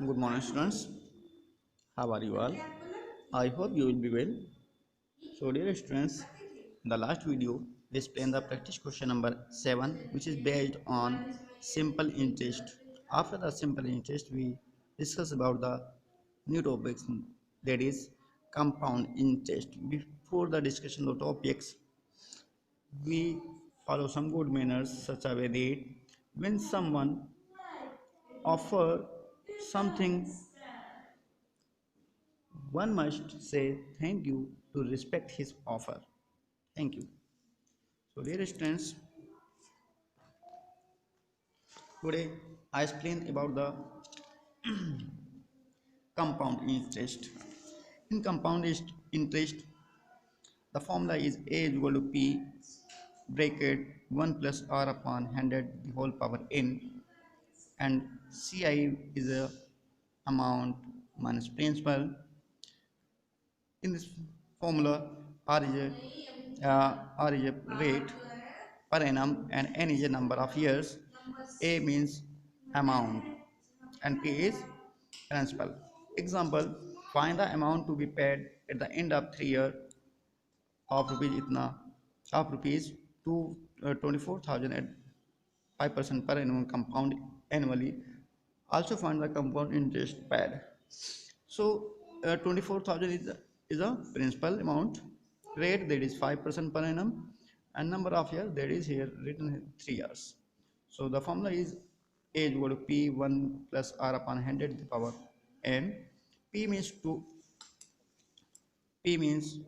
Good morning, students. How are you all? I hope you will be well. So, dear students, in the last video, we explained the practice question number 7, which is based on simple interest. After the simple interest, we discuss about the new topics, that is compound interest. Before the discussion of topics, we follow some good manners such a way that when someone offer something, one must say thank you to respect his offer. Thank you. So, dear students, today I explain about the compound interest. In compound interest, the formula is A is equal to P bracket 1 plus R upon 100 the whole power n, and CI is a amount minus principal. In this formula, R is a rate per annum and N is a number of years. A means amount and P is principal. Example: find the amount to be paid at the end of 3 years of rupees itna of rupees to 24,000 at 5% per annum compound annually. Also find the compound interest paid. So 24,000 is a principal amount, rate that is 5% per annum, and number of years that is here written 3 years. So the formula is A is equal to P 1 plus R upon 100 to the power n. P means 2, P means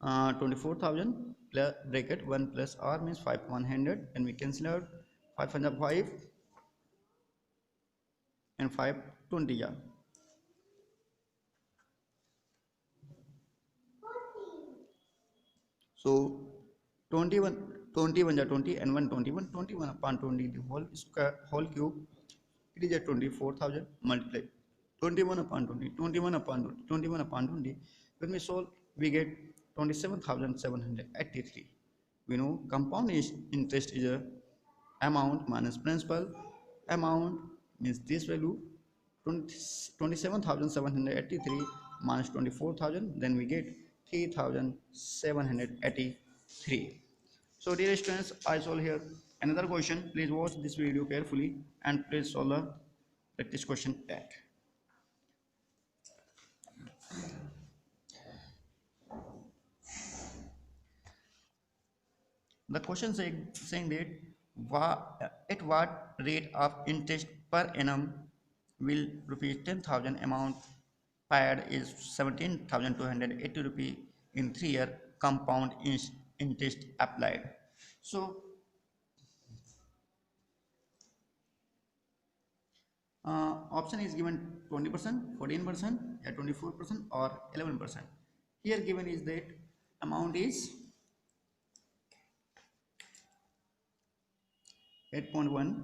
24,000 plus bracket 1 plus R means 5 100, and we cancel out 5 and 5 20. Yeah. So 21 21 is 20 and 121 21 upon 20 the whole square whole cube, it is a 24,000 multiply 21 upon 20 21 upon 20 21 upon 20. When we solve we get 27,783. We know compound interest is a amount minus principal. Amount means this value 27,783 minus 24,000, then we get 3,783. So dear students, I solve here another question. Please watch this video carefully and please solve the practice question 8. The question saying that at what rate of interest per annum will rupees 10,000 amount paid is 17,280 rupee in 3 year compound interest applied. So option is given 20%, 14%, 24% or 11%. Here given is that amount is 8.1.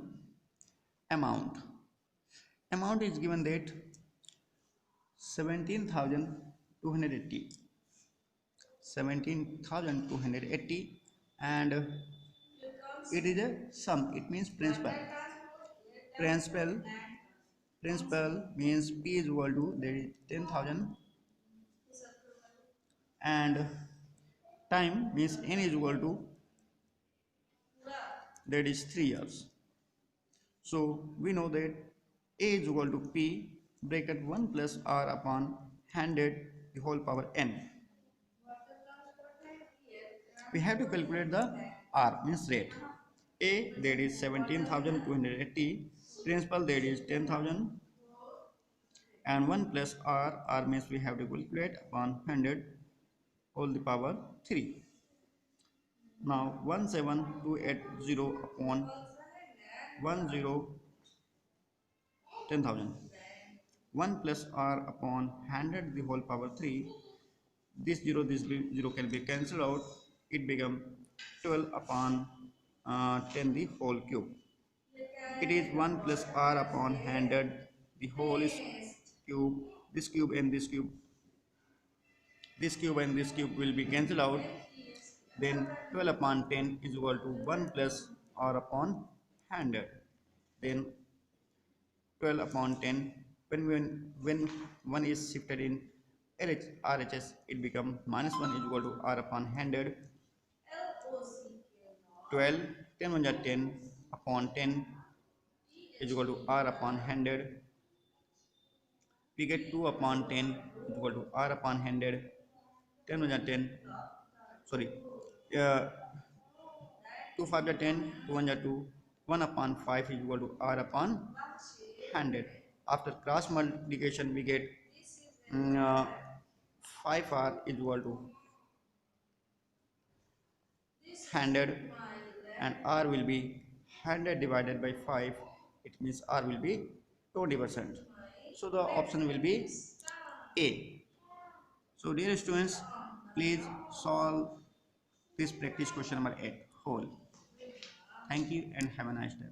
Amount is given that 17,280 and it is a sum, it means principal principal means P is equal to that is 10,000 and time means N is equal to that is 3 years. So we know that A is equal to P bracket 1 plus R upon 100 the whole power n. We have to calculate the R means rate. A that is 17,280, principal that is 10,000, and 1 plus R means we have to calculate upon 100 whole the power 3. Now 17280 upon 10 10,000. 1 plus R upon 100 the whole power 3. This 0 can be cancelled out. It becomes 12 upon 10 the whole cube. It is 1 plus R upon 100 the whole is cube. This cube and this cube. This cube and this cube will be cancelled out. Then 12 upon 10 is equal to 1 plus R upon 100. Then 12 upon 10 When one is shifted in RHS, it becomes minus 1 is equal to R upon 100. 12, 10 1 are 10 upon 10 is equal to R upon 100. We get 2 upon 10 is equal to R upon 100. 10 1 are 10. Sorry. Uh, 2 5 are 10, 2 1 are 2. 1 upon 5 is equal to R upon 100. After cross multiplication, we get 5R is equal to 100 and R will be 100 divided by 5. It means R will be 20%. So the option will be A. So dear students, please solve this practice question number 8 whole. Thank you and have a nice day.